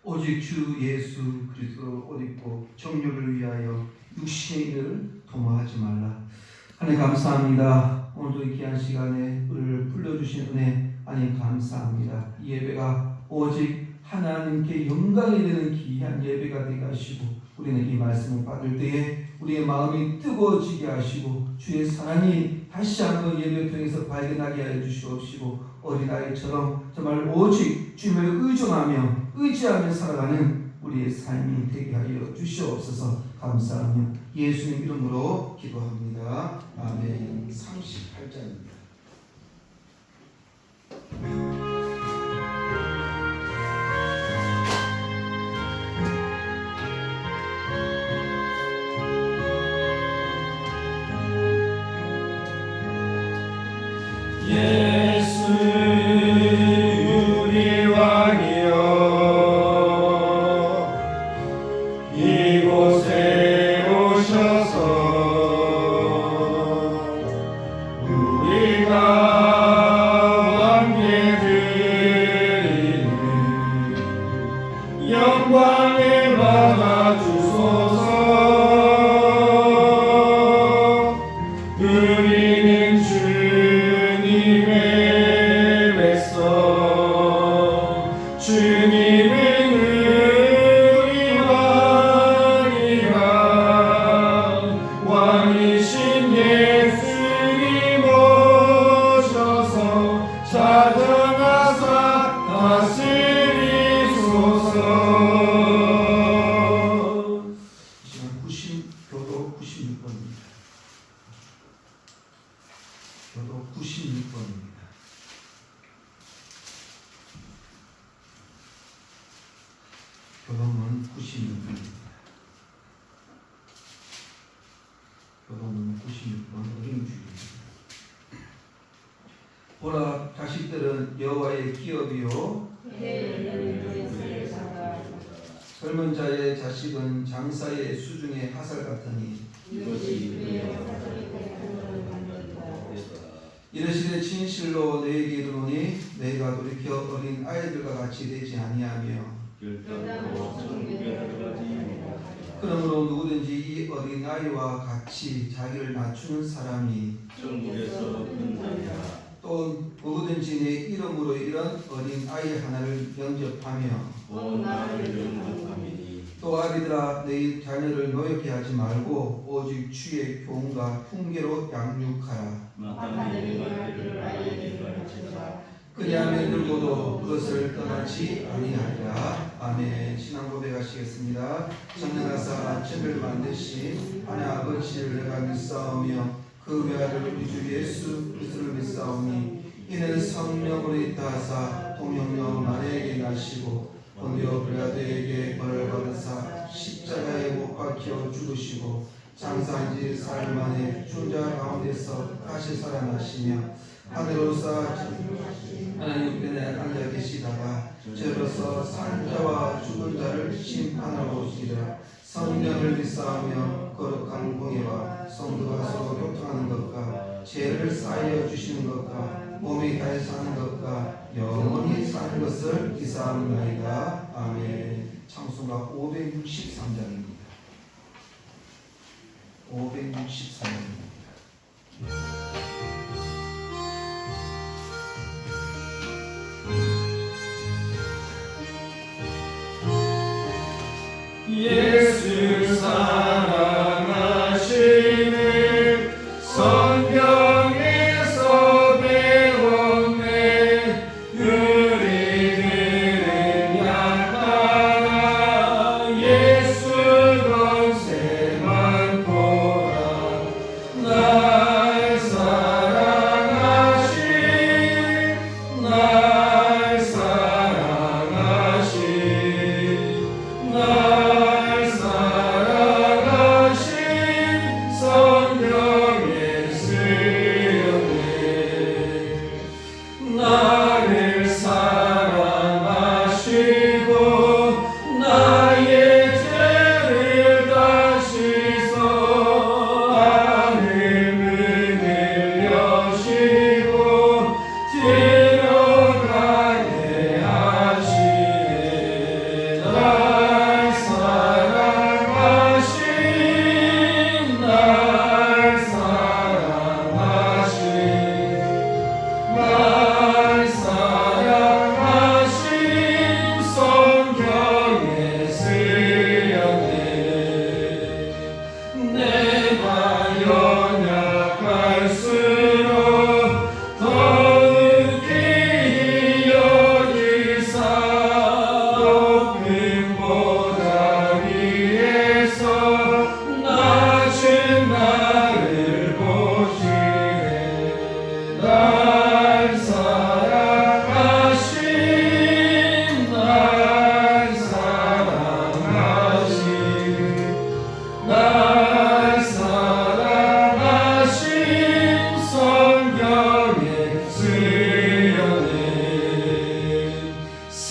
오직 주 예수 그리스도를 옷 입고 정욕을 위하여 육신의 일을 도모하지 말라. 하나님 감사합니다. 오늘도 이 귀한 시간에 우리를 불러주신 은혜 하나님 감사합니다. 이 예배가 오직 하나님께 영광이 되는 귀한 예배가 되게 하시고 우리는 이 말씀을 받을 때에 우리의 마음이 뜨거워지게 하시고 주의 사랑이 다시 한번 예배 통해서 발견하게 하여 주시옵시고 어린아이처럼 정말 오직 주님을 의지하며 살아가는 우리의 삶이 되게 하여 주시옵소서. 감사하며 예수님 이름으로 기도합니다. 아멘. 38장입니다. 영광을 받아 주소서. 우리는 주님의 백성, 주님은 우리 왕이라. 왕이신 예수님 오셔서 찾아나사 다스리소서. 교도 96번입니다. 교도문 96번입니다. 교도문 96번 어린주입니다. 보라, 자식들은 여호와의 기업이요 젊은 자의 자식은 장사의 수중의 화살 같으니 이르시되 진실로 너에게 이르노니 너희가 돌이켜 어린 아이들과 같이 되지 아니하며 그러므로 누구든지 이 어린 아이와 같이 자기를 낮추는 사람이 천국에서 은사리라. 또 누구든지 내 이름으로 이런 어린 아이 하나를 영접하며 온 나라를 영접함이니. 또 아비들아 너희 자녀를 노엽게 하지 말고 오직 주의 교훈과 훈계로 양육하라. 그리하면 늙어도 그것을 떠나지 아니하리라. 아멘. 신앙 고백하시겠습니다. 전능하사 천을 만드신 하나님 아버지를 내가 믿사오며 그 외아들 우리 주 예수 그리스도를 믿사오니 이는 성령으로 있다 하사 동영령 만에게 나시고 본디오 빌라도에게 벌을 받으사 십자가에 못 박혀 죽으시고 장사한 지 사흘 만에 죽은 자 가운데서 다시 살아나시며 하늘로서 하나님 우편에 앉아 계시다가 죄로서 산 자와 죽은 자를 심판하러 오시리라. 성령을 믿사오며 거룩한 공예와 성도가 서로 교통하는 것과 죄를 사하여 주시는 것과 몸이 다해 사는 것과 영원히 사는 것을 기사합니다. 아멘. 창수가 563장입니다. 563장입니다. 예수 사랑하시는 성경에서 배웠네. 우리들은 양 하나 예수 권세만 보라. 날 사랑하신 날 사랑하신 날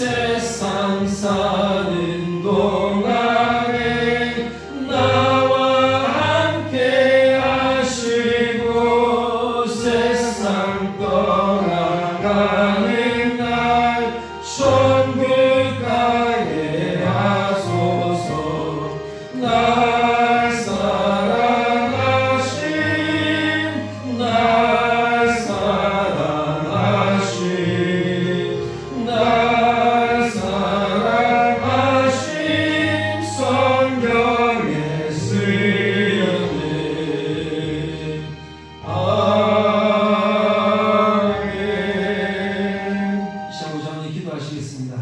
세상 사는 동안에 나와 함께 하시고 세상 떠나가는 날 천국 가게 하소서. 날 사랑하신 날 사랑하신 날 사랑하신 성경에 쓰여진 아멘. 시장부장님 기도하시겠습니다.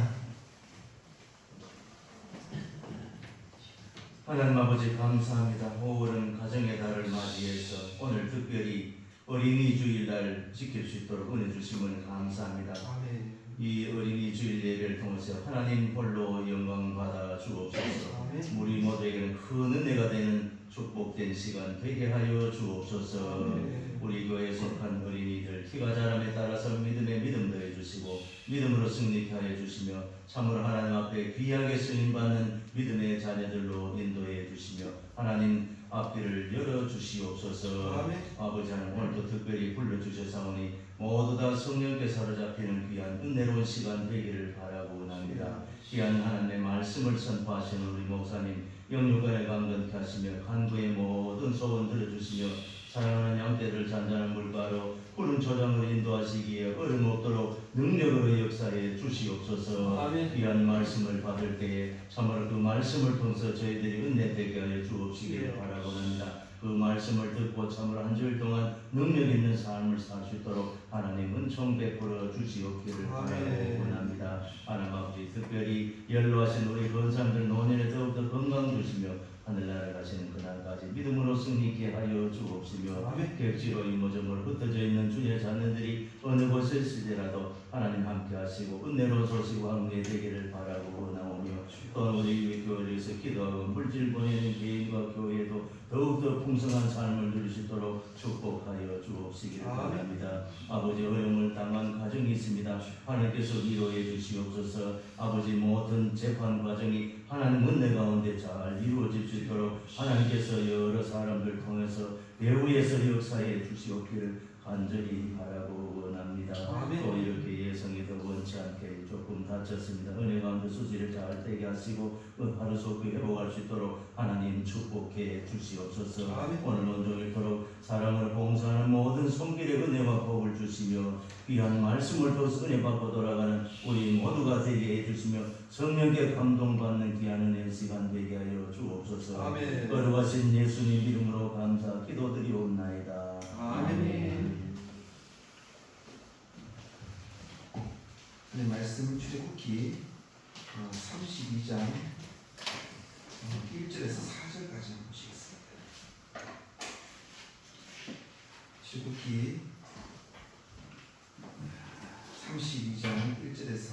하나님 아버지 감사합니다. 5월은 가정의 달을 맞이해서 오늘 특별히 어린이 주일날 지킬 수 있도록 은혜 주심을 감사합니다. 아멘. 이 어린이 주일 예배를 통해서 하나님 홀로 영광 받아 주옵소서. 아멘. 우리 모두에게는 큰 은혜가 되는 축복된 시간 되게 하여 주옵소서. 아멘. 우리 교회에 속한 어린이들 키가 자람에 따라서 믿음에 믿음 더해 주시고 믿음으로 승리케 하여 주시며 참으로 하나님 앞에 귀하게 쓰임받는 믿음의 자녀들로 인도해 주시며 하나님 앞길을 열어 주시옵소서. 아멘. 아버지 하나님 오늘도 특별히 불러주셔사오니 모두 다 성령께 사로잡히는 귀한 은혜로운 시간 되기를 바라고 원합니다. 귀한 하나님의 말씀을 선포하시는 우리 목사님 영육간에 강건케 하시며 간구의 모든 소원 들어주시며 사랑하는 양떼를 잔잔한 물가로 푸른 초장으로 인도하시기에 얼음 없도록 능력으로 역사해 주시옵소서. 아멘. 귀한 말씀을 받을 때에 참으로 그 말씀을 통해서 저희들이 은혜 되게 하여 주옵시기를 바라고 합니다. 그 말씀을 듣고 참으로 한 주일 동안 능력 있는 삶을 살 수 있도록 하나님 은총 베풀어 주시옵기를 바라고 원합니다. 하나님 아버지 특별히 연로하신 우리 건상들 노년에 더욱더 건강 주시며 하늘나라 가시는 그날까지 믿음으로 승리케 하여 주옵시며 아멘. 객지로 이모저모로 흩어져 있는 주의 자녀들이 어느 곳에 있을지라도 하나님 함께 하시고 은혜로 소시고 함께 되기를 바라고 원하오며 또한 우리 교회를 위해서 기도하고 물질 보내는 개인과 교회에도 더욱더 풍성한 삶을 누릴 수 있도록 축복하여 주옵시기를 바랍니다. 아버지 어려움을 당한 가정이 있습니다. 하나님께서 위로해 주시옵소서. 아버지 모든 재판 과정이 하나님 은혜 가운데 잘 이루어질 수 있도록 하나님께서 여러 사람들 통해서 배후에서 역사해 주시옵기를 간절히 바라고 원합니다. 아멘. 또 이렇게 예성에도 원치 않게 조금 다쳤습니다. 은혜 가운데 수지를 잘 떼게 하시고 하루 속히 회복할 수 있도록 하나님 축복해 주시옵소서. 아멘. 오늘 온종일토록 사랑을 봉사하는 모든 손길의 은혜와 복을 주시며 귀한 말씀을 통해서 은혜 받고 돌아가는 우리 모두가 되게 해주시며 성령께 감동받는 귀한 은혜 시간 되게 하여 주옵소서. 아멘. 거룩하신 예수님 이름으로 감사 기도드리옵나이다. 아멘. 네, 말씀 출애굽기 32장 1절에서 4절까지 한번 보시겠습니다. 출애굽기 32장 1절에서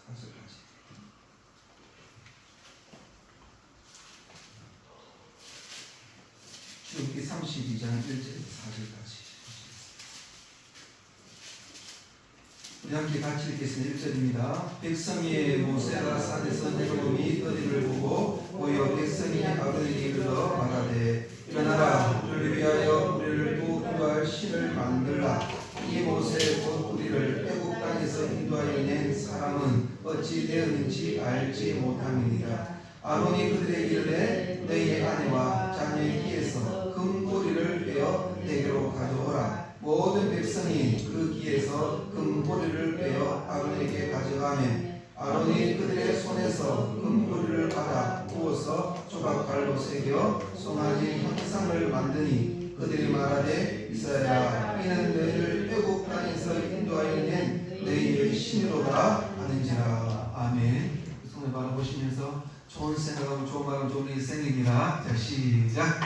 4절까지. 출애굽기 32장 1절에서 4절까지. 우리 함께 같이 읽겠습니다. 1절입니다. 백성이 모세가 산에서 내려오니 어디를 보고 보여 백성이 아버지에게 이르러 말하되 일어나라 우리를 위하여 우리를 또 인도할 신을 만들라. 이 모세 곧 우리를 애국 땅에서 인도하여 낸 사람은 어찌 되었는지 알지 못함이니라. 아론이 그들에게 이르되 너희의 아내와 자녀의 기에서 금고리를 빼어 내게로 가져오라. 모든 백성이 그 기에서 금고리를 빼어 아론에게 가져가매 아론이 그들의 손에서 금고리를 받아 구워서 조각칼로 새겨 송아지 형상을 만드니 그들이 말하되 이스라엘아 이는 너희를 애국 땅에서 인도하여 낸 너희의 신이로다 하는지라. 아멘. 손을 바라보시면서 좋은 생각하고 좋은 마음 좋은 일생입니다. 자 시작.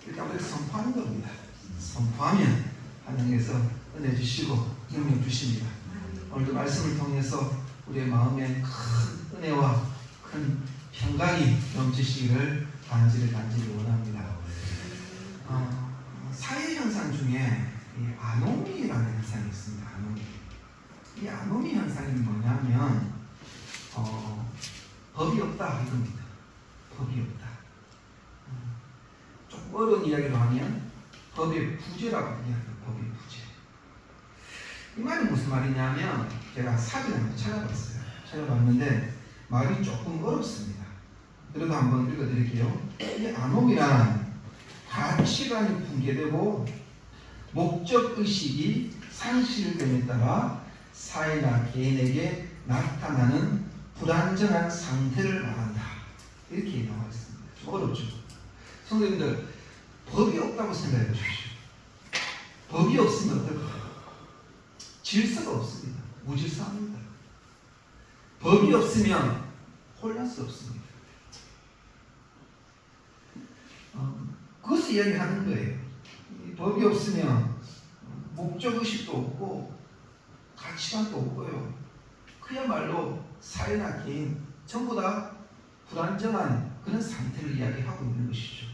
일단 우리가 선포하는 겁니다. 선포하면 하나님께서 은혜 주시고 능력 주십니다. 오늘도 말씀을 통해서 우리의 마음에 큰 은혜와 큰 평강이 넘치시기를 간절히 원합니다. 사회 현상 중에 이 아노미라는 현상이 있습니다. 아노미. 이 아노미 현상이 뭐냐면 법이 없다 이겁니다. 법이 없다. 조금 어려운 이야기로 하면 법의 부재라고 이야기해요. 법의 부재. 이 말이 무슨 말이냐면 제가 사진을 한번 찾아봤어요. 찾아봤는데 말이 조금 어렵습니다. 그래도 한번 읽어드릴게요. 이 아노미란 가치관이 붕괴되고 목적의식이 상실됨에 따라 사회나 개인에게 나타나는 불안정한 상태를 말한다. 이렇게 나와 있습니다. 좀 어렵죠? 성도님들, 법이 없다고 생각해 보십시오. 법이 없으면 어떨까요? 질서가 없습니다. 무질서합니다. 법이 없으면 혼란스럽습니다. 그것을 이야기하는 거예요. 법이 없으면 목적의식도 없고 가치관도 없고요. 그야말로 사회나 개인 전부 다 불안정한 그런 상태를 이야기하고 있는 것이죠.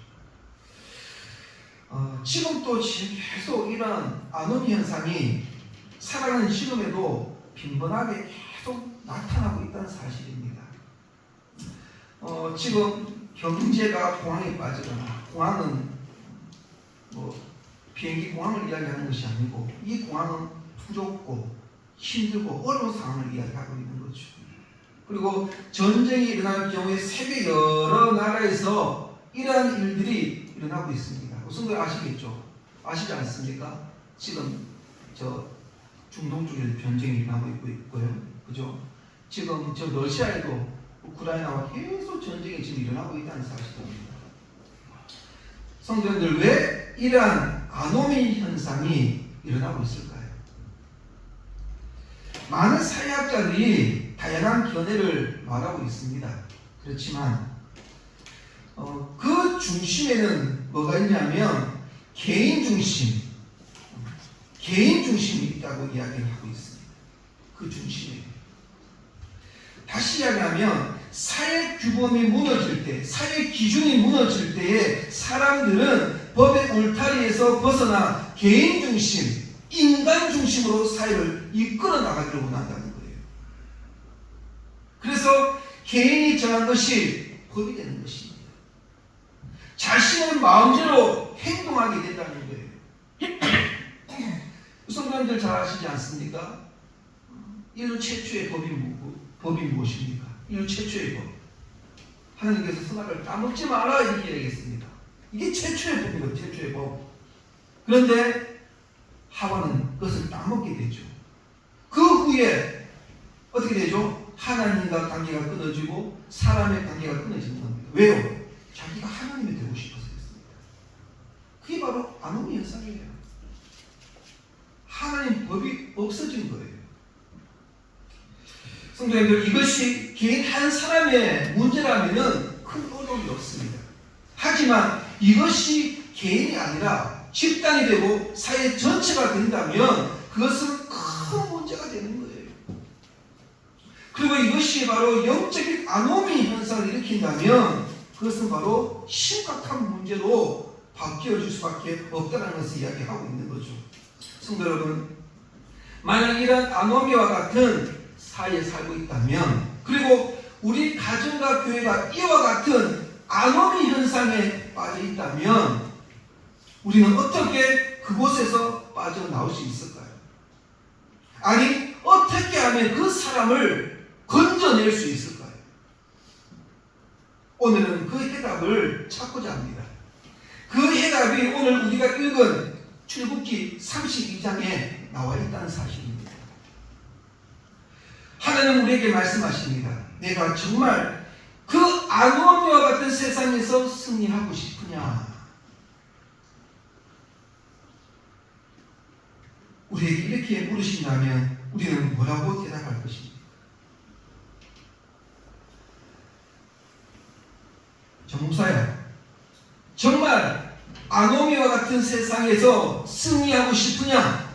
지금 또 계속 이런 아노미 현상이 살아가는 지금에도 빈번하게 계속 나타나고 있다는 사실입니다. 지금 경제가 공황에 빠지거나, 공황은 비행기 공황을 이야기하는 것이 아니고 이 공황은 부족고 힘들고 어려운 상황을 이야기하고 있는 거죠. 그리고 전쟁이 일어날 경우에 세계 여러 나라에서 이러한 일들이 일어나고 있습니다. 성도 아시겠죠? 아시지 않습니까? 지금 중동 쪽에 전쟁이 일어나고 있고요. 그죠? 지금 러시아에도 우크라이나와 계속 전쟁이 지금 일어나고 있다는 사실입니다. 성도님들, 왜 이러한 아노미 현상이 일어나고 있을까요? 많은 사회학자들이 다양한 견해를 말하고 있습니다. 그렇지만 그 중심에는 뭐가 있냐면 개인 중심이 있다고 이야기를 하고 있습니다. 그 중심에. 다시 이야기하면 사회 규범이 무너질 때, 사회 기준이 무너질 때에 사람들은 법의 울타리에서 벗어나 개인 중심, 인간 중심으로 사회를 이끌어 나가기를 원한다는 거예요. 그래서 개인이 정한 것이 법이 되는 것입니다. 자신의 마음대로 행동하게 된다는 거예요. 성도님들 잘 아시지 않습니까? 인류 최초의 법이 무엇입니까? 인류 최초의 법. 하나님께서 선악을 따먹지 마라 이렇게 얘기했습니다. 이게 최초의 법이거든요. 최초의 법. 그런데 하와는 그것을 따먹게 되죠. 그 후에 어떻게 되죠? 하나님과 관계가 끊어지고 사람의 관계가 끊어지는 겁니다. 왜요? 자기가 하나님이 되고 싶어서 그렇습니다. 그게 바로 아노미 현상이에요. 하나님 법이 없어진 거예요. 성도님들, 이것이 개인 한 사람의 문제라면 큰 어려움이 없습니다. 하지만 이것이 개인이 아니라 집단이 되고 사회 전체가 된다면 그것은 큰 문제가 되는 거예요. 그리고 이것이 바로 영적인 아노미 현상을 일으킨다면 그것은 바로 심각한 문제로 바뀌어질 수밖에 없다는 것을 이야기하고 있는 거죠. 성도 여러분, 만약 이런 아노미와 같은 사회에 살고 있다면, 그리고 우리 가정과 교회가 이와 같은 아노미 현상에 빠져 있다면 우리는 어떻게 그곳에서 빠져나올 수 있을까요? 아니, 어떻게 하면 그 사람을 건져낼 수 있을까요? 오늘은 그 해답을 찾고자 합니다. 그 해답이 오늘 우리가 읽은 출애굽기 32장에 나와 있다는 사실입니다. 하나님은 우리에게 말씀하십니다. 내가 정말 그 아노미와 같은 세상에서 승리하고 싶으냐? 우리에게 이렇게 물으신다면 우리는 뭐라고 대답할 것입니까? 정목사야, 정말 아노미와 같은 세상에서 승리하고 싶으냐?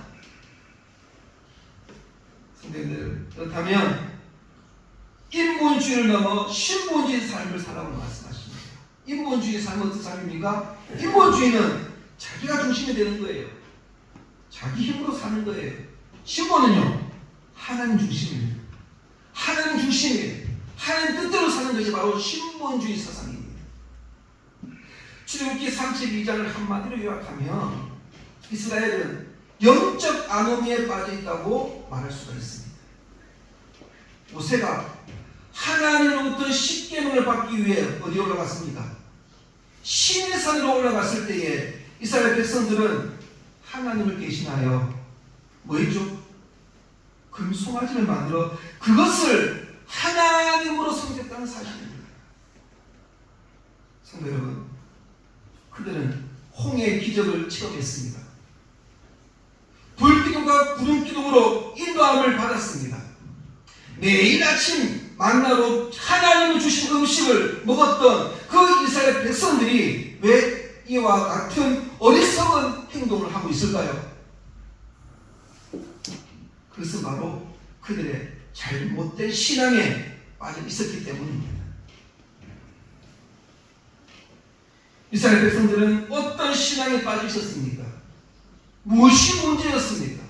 선생님들, 그렇다면 인본주의를 넘어 신본주의 삶을 살라고 말씀하십니다. 인본주의 삶은 어떤 삶입니까? 인본주의는 자기가 중심이 되는 거예요. 자기 힘으로 사는 거예요. 신분은요, 하나님 중심이에요. 하나님 중심이에요. 하나님 뜻대로 사는 것이 바로 신분주의 사상입니다. 출애굽기 32장을 한마디로 요약하면 이스라엘은 영적 안오미에 빠져 있다고 말할 수가 있습니다. 모세가 하나님으로부터 십계명을 받기 위해 어디 올라갔습니까? 신의 산으로 올라갔을 때에 이스라엘 백성들은 하나님을 대신하여 뭐 했죠? 금송아지를 만들어 그것을 하나님으로 섬겼다는 사실입니다. 성도 여러분, 그들은 홍해의 기적을 체험했습니다. 불기둥과 구름기둥으로 인도함을 받았습니다. 매일 아침 만나로 하나님이 주신 음식을 먹었던 그 이스라엘 백성들이 왜 이와 같은 어리석은 행동을 하고 있을까요? 그것은 바로 그들의 잘못된 신앙에 빠져 있었기 때문입니다. 이스라엘 백성들은 어떤 신앙에 빠져 있었습니까? 무엇이 문제였습니까?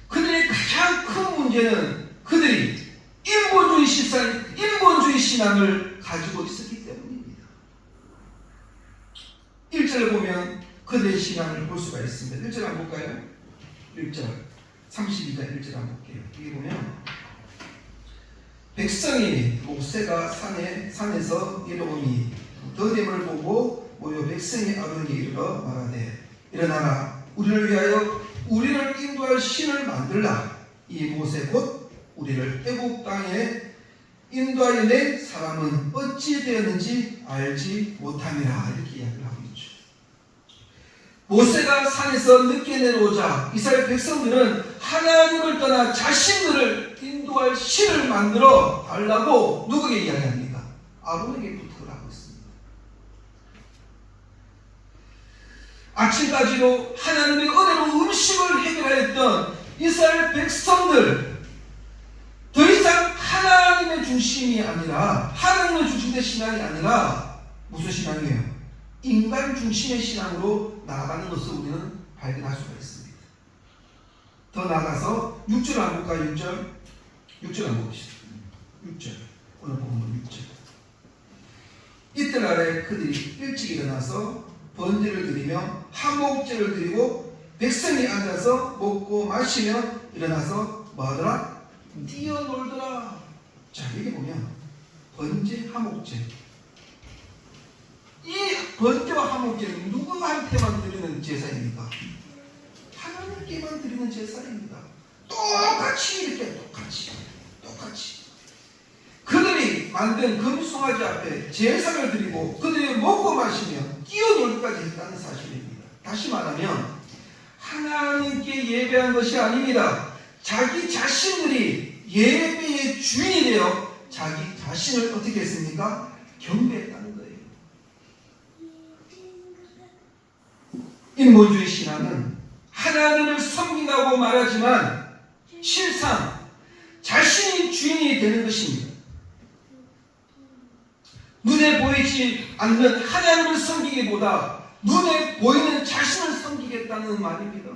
그들의 가장 큰 문제는 그들이 인본주의 신앙을 가지고 있었기 때문입니다. 1절을 보면 그들의 신앙을 볼 수가 있습니다. 1절 한번 볼까요? 1절 32장 1절 한번 볼게요. 여기 보면 백성이 모세가 산에서 내려오니 더됨을 보고 모여 백성이 아론에게 이르러 말하되 일어나라 우리를 위하여 우리를 인도할 신을 만들라. 이 모세 곧 우리를 애굽 땅에 인도하여 낸 사람은 어찌 되었는지 알지 못함이라. 이렇게 이야기를 하고 있죠. 모세가 산에서 늦게 내려오자 이스라엘 백성들은 하나님을 떠나 자신들을 인도할 신을 만들어 달라고 누구에게 이야기합니까? 아론에게 부탁을 하고 있습니다. 아침까지로 하나님의 은혜로 음식을 해결하였던 이스라엘 백성들, 더 이상 하나님의 중심이 아니라 하나님의 중심의 신앙이 아니라 무슨 신앙이에요? 인간 중심의 신앙으로 나아가는 것을 우리는 발견할 수가 있습니다. 더 나아가서 6절 한번 볼까요? 6절 한번 봅시다. 6절 오늘 본문 6절. 이튿날에 그들이 일찍 일어나서 번제를 드리며 화목제를 드리고 백성이 앉아서 먹고 마시며 일어나서 뭐하더라? 뛰어놀더라. 자, 여기 보면 번제, 화목제. 이 번제와 화목제는 누구한테만 드리는 제사입니까? 하나님께만 드리는 제사입니다. 똑같이 이렇게 똑같이 그들이 만든 금송아지 앞에 제사를 드리고 그들이 먹고 마시며 뛰어놀기까지 했다는 사실입니다. 다시 말하면 하나님께 예배한 것이 아닙니다. 자기 자신들이 예배의 주인이 되어 자기 자신을 어떻게 했습니까? 경배했다는 거예요. 인본주의 신앙은 하나님을 섬긴다고 말하지만 실상 자신이 주인이 되는 것입니다. 눈에 보이지 않는 하나님을 섬기기보다 눈에 보이는 자신을 섬기겠다는 말입니다.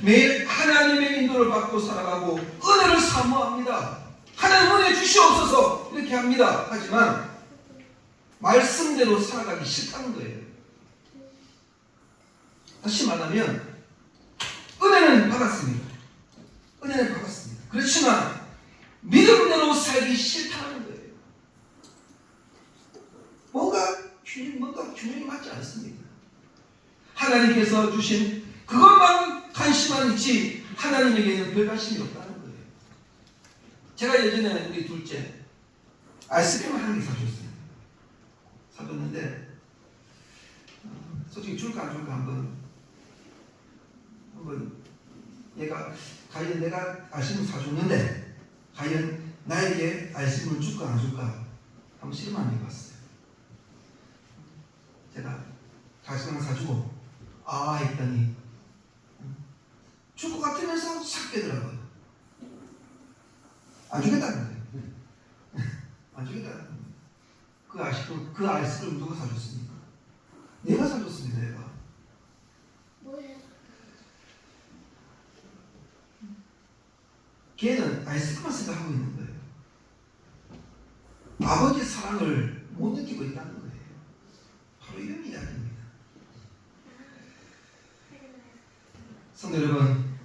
매일 하나님의 인도를 받고 살아가고 은혜를 사모합니다. 하나님 은혜 주시옵소서 이렇게 합니다. 하지만 말씀대로 살아가기 싫다는 거예요. 다시 말하면 은혜는 받았습니다. 그렇지만 믿음대로 살기 싫다는 거예요. 뭔가 균형이 맞지 않습니다. 하나님께서 주신 그것만 관심만 있지 하나님에게는 별 관심이 없다는 거예요. 제가 예전에 우리 둘째 아이스크림을 한 개 사줬는데 솔직히 줄까 안 줄까 한번 얘가 과연 내가 아이스크림 사줬는데 과연 나에게 아이스크림을 줄까 안 줄까 한번 실험을 해봤어요. 제가 아이스크림을 사주고 했더니 줄 것 같으면서 싹 빼더라고요. 안 주겠다는 거예요. 안 주겠다는 거예요. 그 아이스크림 누가 사줬습니까? 내가 사줬습니다. 내가. 걔는 아이스크림만 생각하고 있는 거예요. 아버지의 사랑을 못 느끼고 있다는 거예요. 바로 이런 이야기입니다. 성도 여러분,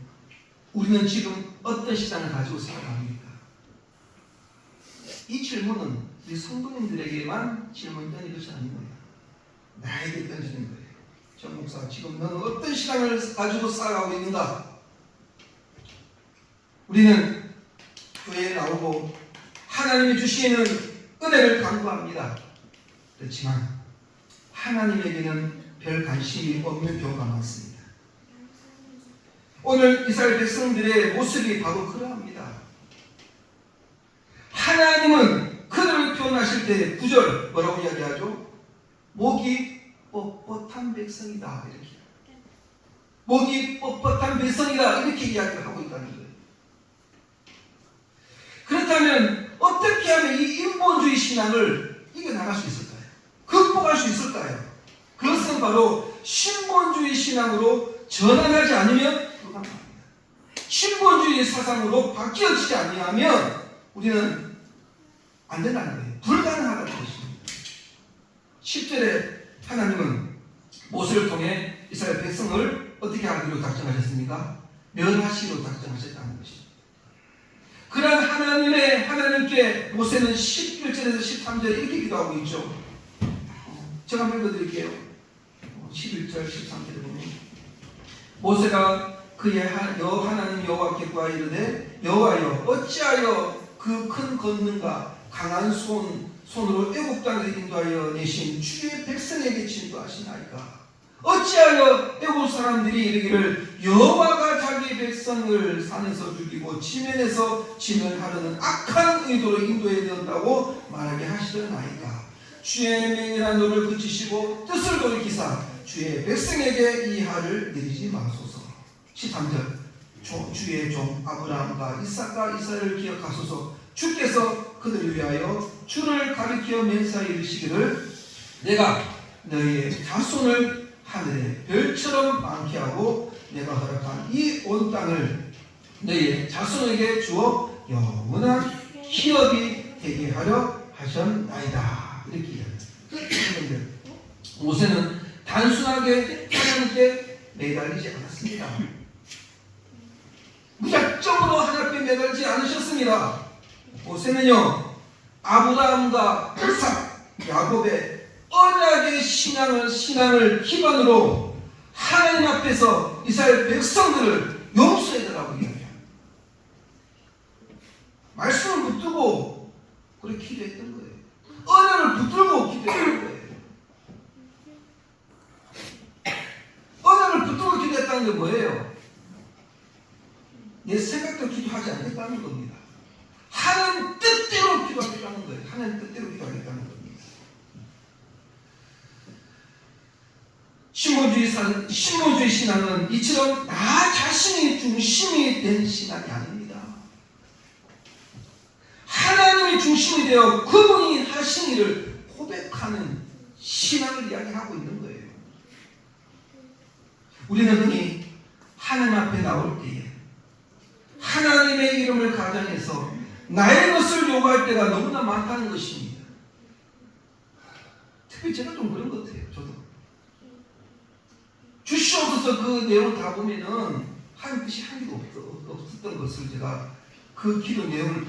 우리는 지금 어떤 신앙을 가지고 살아갑니까? 이 질문은 우리 성도님들에게만 질문이 던진 것이 아닙니다. 나에게 던지는 거예요. 정 목사, 지금 너는 어떤 신앙을 가지고 살아가고 있는가? 우리는 교회에 나오고 하나님이 주시는 은혜를 간구합니다. 그렇지만 하나님에게는 별 관심이 없는 경우가 많습니다. 오늘 이스라엘 백성들의 모습이 바로 그러합니다. 하나님은 그들을 표현하실 때 9절 뭐라고 이야기하죠? 목이 뻣뻣한 백성이다, 이렇게. 목이 뻣뻣한 백성이다, 이렇게 이야기를 하고 있다는 거예요. 그렇다면 어떻게 하면 이 인본주의 신앙을 이겨나갈 수 있을까요? 극복할 수 있을까요? 그것은 바로 신본주의 신앙으로 전환하지 않으면 불가능합니다. 신본주의 사상으로 바뀌어지지 아니하면 우리는 안 된다는 거예요. 불가능하다는 것입니다. 10절에 하나님은 모세를 통해 이스라엘 백성을 어떻게 하기로 작정하셨습니까? 멸하시기로 작정하셨다는 것입니다. 그러한 하나님께 모세는 11절에서 13절에 이렇게 기도하고 있죠. 제가 한번 읽어드릴게요. 11절 13절에 보면 모세가 그의 하나님 여호와께 구하여 이르되 여호와여 어찌하여 그 큰 권능과 강한 손으로 애굽 땅을 인도하여 내신 주의 백성에게 진도하시나이까. 어찌하여 애굽 사람들이 이르기를 여호와가 자기 백성을 산에서 죽이고 지면에서 진멸하려는 악한 의도로 인도해야 된다고 말하게 하시려나이까. 주의 명이란 너를 그치시고 뜻을 돌이키사 주의 백성에게 이 하를 내리지 마소서. 13절 주의 종 아브라함과 이삭과 이스라엘을 기억하소서. 주께서 그들을 위하여 주를 가리켜 맹세하여 이르시기를 내가 너희의 자손을 하늘의 별처럼 많게 하고 내가 허락한 이 온 땅을 너희의 자손에게 주어 영원한 기업이 되게 하려 하셨나이다. 이렇게 이야기합니다. 모세는 단순하게 하나님께 매달리지 않았습니다. 무작정으로 하나님께 매달리지 않으셨습니다. 모세는요, 아브라함과 이삭, 야곱의 언약의 신앙을 기반으로 하나님 앞에서 이스라엘 백성들을 용서해달라고 이야기합니다. 말씀을 붙들고 그렇게 기도했던 거예요. 언약을 붙들고 기도했던 거예요. 언약을 붙들고 기도했다는 게 뭐예요? 내 생각대로 기도하지 않겠다는 겁니다. 하나님 뜻대로 기도하겠다는 거예요. 하나님 뜻대로 기도하겠다는 겁니다. 신본주의 신앙은 이처럼 나 자신이 중심이 된 신앙이 아닙니다. 하나님이 중심이 되어 그분이 하신 일을 고백하는 신앙을 이야기하고 있는 거예요. 우리는 흔히 하나님 앞에 나올 때에 하나님의 이름을 가장해서 나의 것을 요구할 때가 너무나 많다는 것입니다. 특히 제가 좀 그런 것 같아요. 저도 주시옵소서 그 내용 다 보면은 하나님 뜻이 한 개도 없었던 것을 제가 그 기도 내용을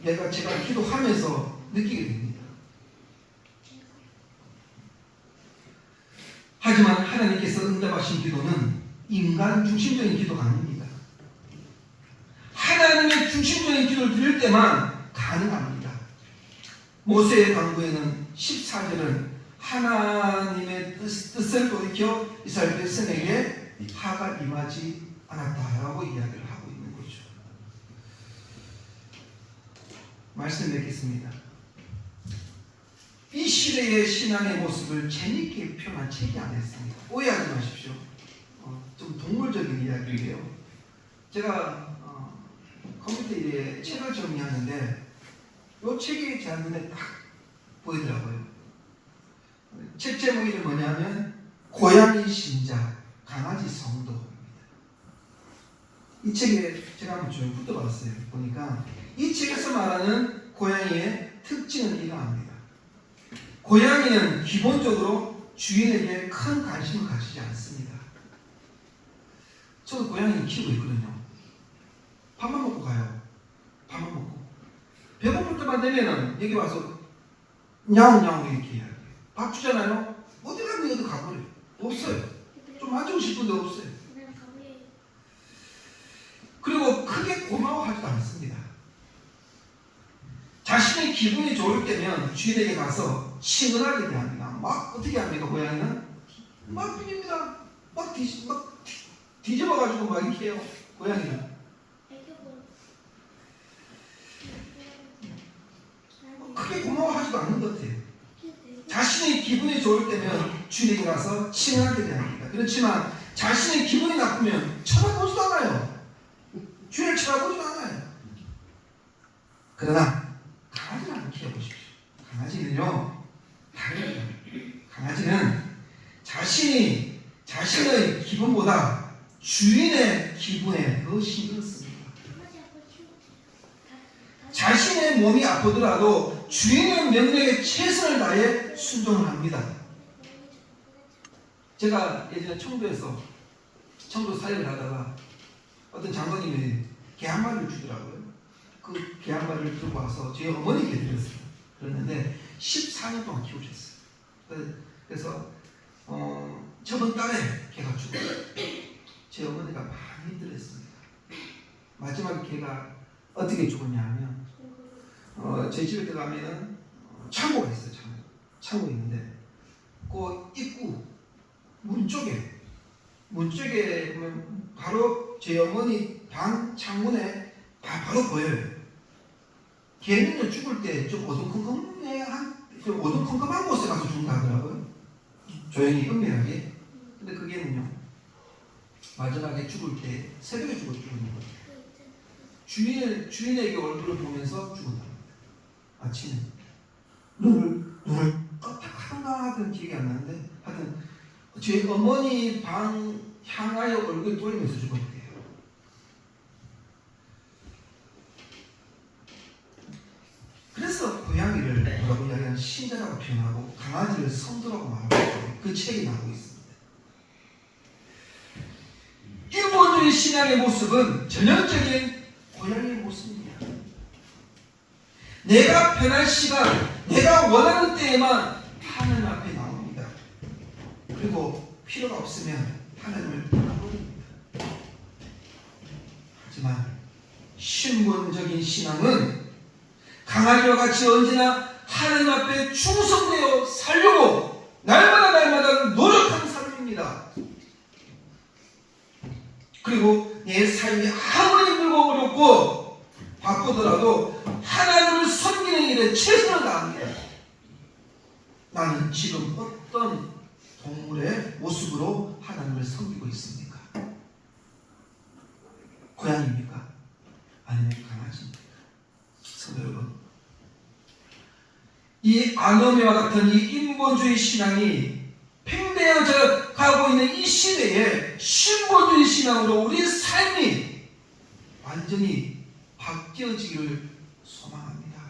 제가 기도하면서 느끼게 됩니다. 하지만 하나님께서 응답하신 기도는 인간 중심적인 기도가 아닙니다. 하나님의 중심적인 기도를 드릴 때만 가능합니다. 모세의 강구에는 14절은 하나님의 뜻을 돌이켜 이스라엘 백성에게 하가 임하지 않았다라고 이야기를 하고 있는 거죠. 말씀 맺겠습니다. 이 시대의 신앙의 모습을 재미있게 표현한 책이 안 했습니다. 오해하지 마십시오. 좀 동물적인 이야기예요. 제가 컴퓨터에 책을 정리하는데 이 책이 제 눈에 딱 보이더라고요. 책 제목이 뭐냐면 고양이 신자 강아지 성도입니다. 이 책에 제가 한번 좀 훑어봤어요. 보니까 이 책에서 말하는 고양이의 특징은 이러합니다. 고양이는 기본적으로 주인에게 큰 관심을 가지지 않습니다. 저도 고양이 키우고 있거든요. 밥만 먹고 가요. 밥만 먹고. 배고플 때만 되면은 여기 와서 냐옹냐옹 이렇게 해요. 밥 주잖아요. 어디 가면 어디 가버려요. 없어요. 좀 만지고 싶은데 없어요. 그리고 크게 고마워하지도 않습니다. 자신의 기분이 좋을 때면 주인에게 가서 친근하게 대합니다. 막 어떻게 합니까? 고양이는 막 비립니다. 막 뒤집어가지고 막 이렇게 해요. 고양이는 크게 고마워하지도 않는 것 같아요. 자신의 기분이 좋을 때면 주인에게 가서 친근하게 대합니다. 그렇지만 자신의 기분이 나쁘면 쳐다보지도 않아요. 주인을 쳐다보지도 않아요. 그러나 강아지를 한번 키워보십시오. 강아지는요 다릅니다. 강아지는 자신의 기분보다 주인의 기분에 더 신경 씁니다. 자신의 몸이 아프더라도 주인의 명령에 최선을 다해 순종을 합니다. 제가 예전에 청도 사역을 하다가 어떤 장로님이 개 한 마리를 주더라고요. 그 개 한 마리를 들고 와서 저희 어머니께 드렸어요. 그랬는데 14년 동안 키우셨어요. 그래서 저번 달에 개가 죽었어요. 제 어머니가 많이 힘들었습니다. 마지막에 개가 어떻게 죽었냐 하면 제 집에 들어가면은 창고가 있어요. 창고 있는데 그 입구 문 쪽에 보면 바로 제 어머니 방 창문에 바로 보여요. 개는요 죽을 때 좀 어두컴컴한 곳에 가서 죽는다 하더라고요. 조용히 은밀하게. 근데 그 개는요 마지막에 죽을 때 새벽에 죽는 거예요. 주인에게 얼굴을 보면서 죽었다. 아침에 눈을 깜빡한가 하던 기억이 안 나는데 하여튼 제 어머니 방 향하여 얼굴 돌리면서 죽었대요. 그래서 고양이를 뭐라고 이야기하는 신자라고 표현하고 강아지를 성도라고 말하고 그 책이 나오고 있습니다. 일본주의 신앙의 모습은 전형적인 고양이의 모습입니다. 내가 편한 시간, 내가 원하는 때에만 하나님 앞에 나옵니다. 그리고 필요가 없으면 하나님을 떠나버립니다. 하지만 신본적인 신앙은 강아지와 같이 언제나 하나님 앞에 충성되어 살려고 날마다 노력하는 삶입니다. 그리고 내 삶이 아무리 힘들고 어렵고 바쁘더라도 하나님을 섬기는 일에 최선을 다합니다. 나는 지금 어떤 동물의 모습으로 하나님을 섬기고 있습니까? 고양이입니까? 아니면 강아지입니까? 성도 여러분, 이 아노미와 같은 이 인본주의 신앙이 팽배해져 가고 있는 이 시대에 신본주의 신앙으로 우리 삶이 완전히 바뀌어지기를 소망합니다.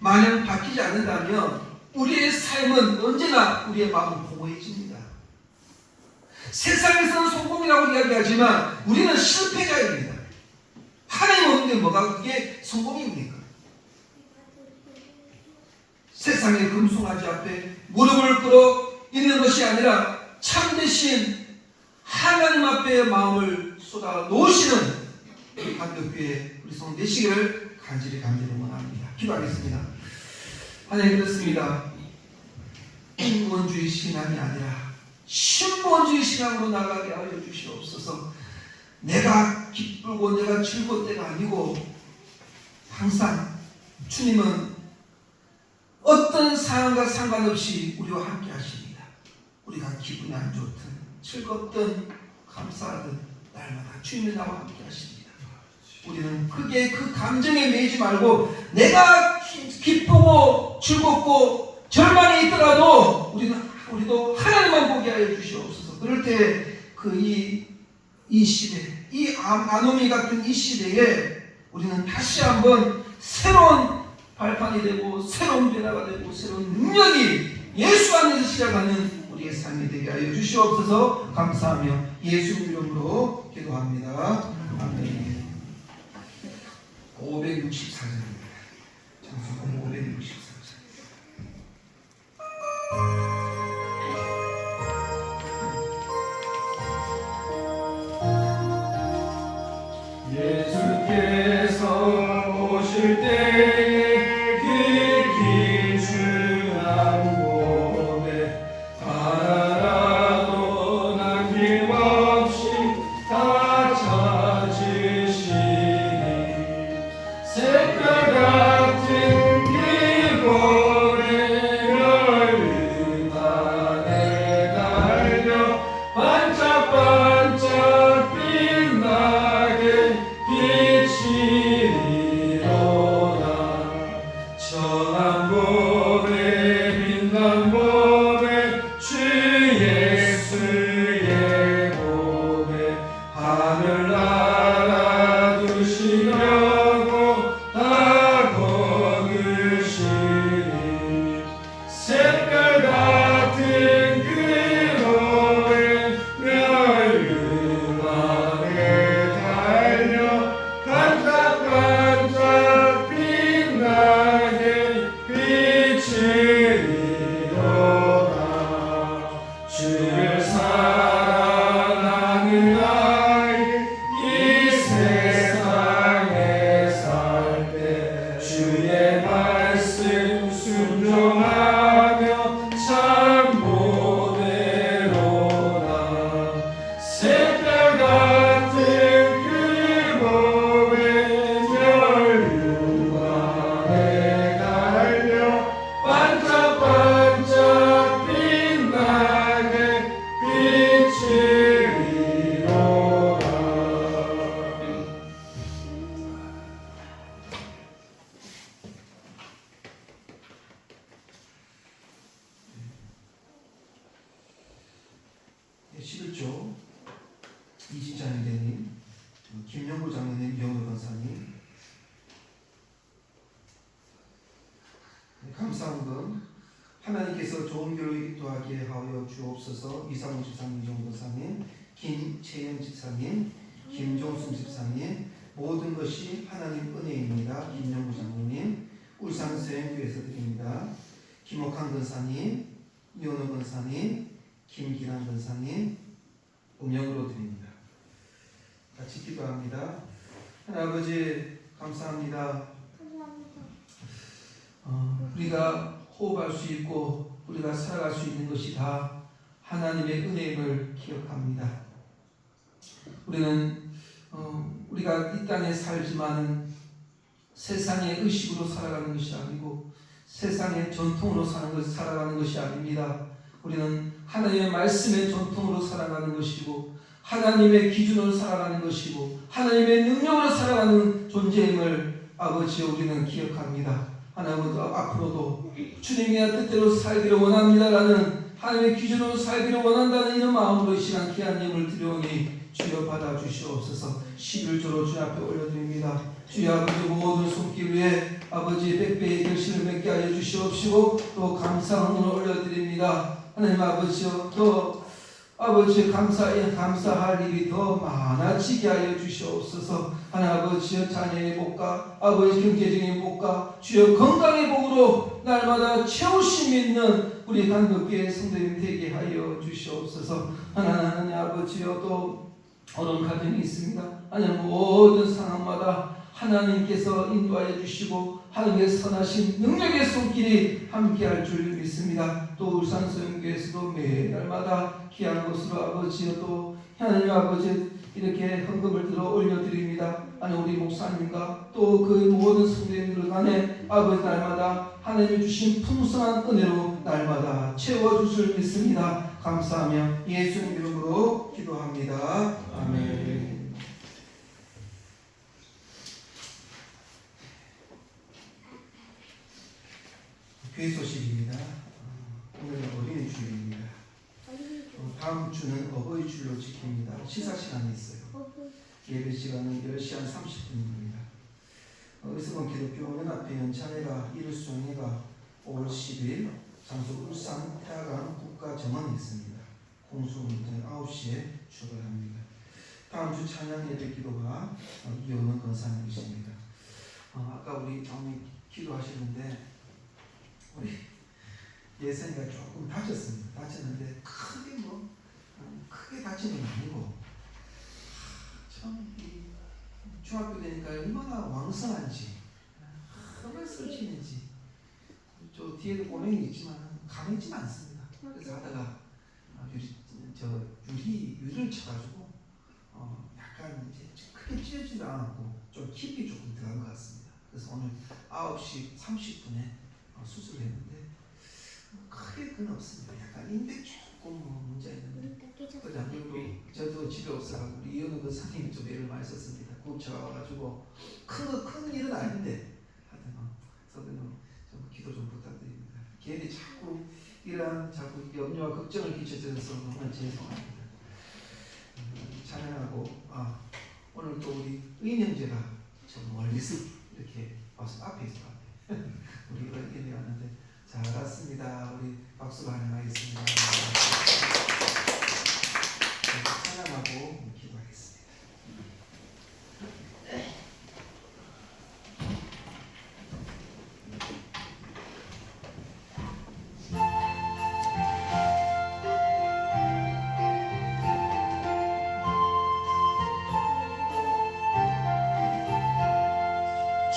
만약 바뀌지 않는다면 우리의 삶은 언제나 우리의 마음은 공허해집니다. 세상에서는 성공이라고 이야기하지만 우리는 실패자입니다. 하나님 없는데 뭐가 그게 성공입니까? 세상의 금송아지 앞에 무릎을 꿇어 있는 것이 아니라 참되신 하나님 앞에 마음을 쏟아 놓으시는 한국교회 우리 성도 되시기를 간절히 원합니다. 기도하겠습니다. 하나님, 그렇습니다. 인본주의 신앙이 아니라 신본주의 신앙으로 나가게 하여 주시옵소서. 내가 기쁘고 내가 즐거울 때가 아니고 항상 주님은 어떤 상황과 상관없이 우리와 함께 하십니다. 우리가 기분이 안 좋든 즐겁든 감사하든 날마다 주님이 나와 함께 하십니다. 우리는 크게 그 감정에 매이지 말고 내가 기쁘고 즐겁고 절망이 있더라도 우리도 하나님만 보게 하여 주시옵소서. 그럴 때 이 이 시대, 이 아노미 같은 이 시대에 우리는 다시 한번 새로운 발판이 되고 새로운 변화가 되고 새로운 능력이 예수 안에서 시작하는 우리의 삶이 되게 하여 주시옵소서. 감사하며 예수 이름으로 기도합니다. 아멘. 564장입니다. 장수권 564장. 예수께서 오실 때에 그 귀중한 몸에 하나라도 남김없이 다 찾으시니 색깔 같은 그 볼에 열린 안에 달려 반짝반짝 빛나게 비치리로다. 정한 몸에 빛난 몸에 주 예수의 몸에 하늘 알아두시려고 다 거두시니 색깔 같은 그 몸에 멸류관에 달려 반짝반짝 빛나게 비치리로다. 주를 사랑하는 아이 이 세상에 살 때 주의 말씀 순종하며 참 보배로다. 색깔 같은 그 몸에 멸류관에 달려 반짝반짝 빛나게 비치리로다. 네, 11조 이지찬 대님, 김영구 장로님, 이영도 권사님, 네, 감사헌금 하나님께서 좋은 길로 인도하게 하여 주옵소서. 이상훈 집사님, 이정도 권사님, 김채영 집사님, 김종순 집사님, 모든 것이 하나님 은혜입니다. 김영구 장로님, 울산서행교회에서 드립니다. 김옥한 권사님, 이현우 권사님, 김기란 권사님, 음영으로 드립니다. 같이 기도합니다. 하나님 아버지 감사합니다. 우리가 호흡할 수 있고 우리가 살아갈 수 있는 것이 다 하나님의 은혜임을 기억합니다. 우리는 우리가 이 땅에 살지만 세상의 의식으로 살아가는 것이 아니고 세상의 전통으로 살아가는 것이 아닙니다. 우리는 하나님의 말씀의 전통으로 살아가는 것이고 하나님의 기준으로 살아가는 것이고 하나님의 능력으로 살아가는 존재임을 아버지 우리는 기억합니다. 하나님 앞으로도 주님의 뜻대로 살기를 원합니다라는 하나님의 기준으로 살기를 원한다는 이런 마음으로 이 시간 귀한 예물을 드려오니 주여 받아주시옵소서. 11조로 주 앞에 올려드립니다. 주여 아버지 모든 손길 위에 아버지 백배의 결실을 맺게 하여 주시옵시고 또 감사함으로 올려드립니다. 하나님 아버지여 또 아버지 감사할 일이 더 많아지게 하여 주시옵소서. 하나님 아버지여 자녀의 복과 아버지 경제적인 복과 주여 건강의 복으로 날마다 채우심이 있는 우리 간극교회 성도님 되게 하여 주시옵소서. 하나님 아버지여 또 어려운 가정이 있습니다. 하나님 모든 상황마다 하나님께서 인도하여 주시고 하나님의 선하신 능력의 손길이 함께할 줄 믿습니다. 또 울산서영교회에서도 매날마다 귀한 것으로 아버지여 또 하나님 아버지 이렇게 헌금을 들어 올려드립니다. 하나님 우리 목사님과 또 그 모든 성도님들 간에 아버지 날마다 하나님이 주신 풍성한 은혜로 날마다 채워주실 믿습니다. 감사하며 예수님 이름으로 기도합니다. 아멘. 교회 소식입니다. 오늘은 어린이 주일입니다. 다음 주는 어버이 주일로 지킵니다. 시사 시간이 있어요. 예배 시간은 10시 한 30분입니다. 의성원 기독교 연합회 연찬회가 이를 수행회가 5월 10일 장소 울산 태화강 국가정원에 있습니다. 공수운동 9시에 출발합니다. 다음 주 찬양 예배 기도가 이호는 권사님이십니다. 아까 우리 장로님 기도하시는데 우리 예선이가 조금 다쳤습니다. 다쳤는데 크게 다치는 건 아니고 참 중학교 되니까 얼마나 왕성한지 얼마나 설치는지 저 뒤에도 꼬맹이 있지만 강해지는 않습니다. 그래서 하다가 유리를 쳐가지고 약간 이제 크게 찢어지지 않았고 좀 깊이 조금 들어간 것 같습니다. 그래서 오늘 9시 30분에 수술을 했는데 크게 그건 없습니다. 약간 인대 조금 문제 있는데 그리고 저도 집에 없어가지고 우리 이현우 권사님이 좀 애를 많이 썼습니다. 구급차가 와가지고 큰 일은 아닌데 하여튼 선생님 좀 기도 좀 부탁드립니다. 걔들이 자꾸 염려와 걱정을 끼쳐줘서 너무 죄송합니다. 찬양하고 오늘 또 우리 의인 형제가 좀 멀리서 이렇게 와서 앞에 있어 우리 의인이 왔는데 잘 왔습니다. 우리 박수로 환영하겠습니다. 찬양하고 기도하겠습니다.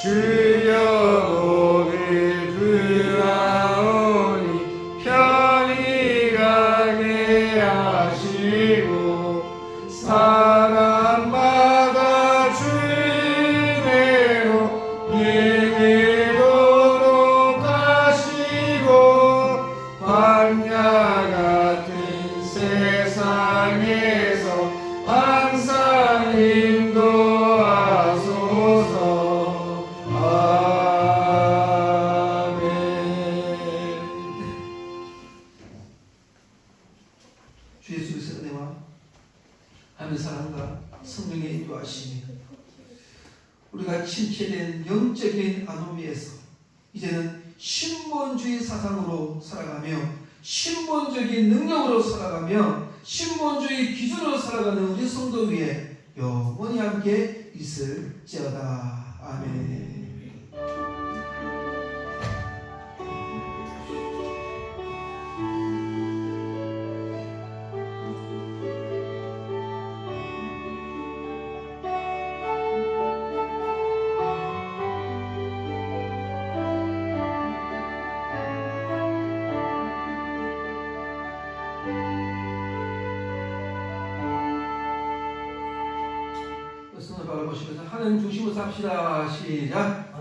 주여 목을 부하오니 편히 가게 하시고 사람마다 주인대로 이기도록 하시고 광야 같은 세상에서 항상 인도하소서. 주 예수 그리스도의 은혜와 하나님의 사랑과 성령의 인도하심이 우리가 침체된 영적인 아노미에서 이제는 신본주의 사상으로 살아가며 신본적인 능력으로 살아가며 신본주의 기준으로 살아가는 우리 성도 위에 영원히 함께 있을지어다. 아멘. 손을 바라보시면서 하나님 중심으로 삽시다. 시작.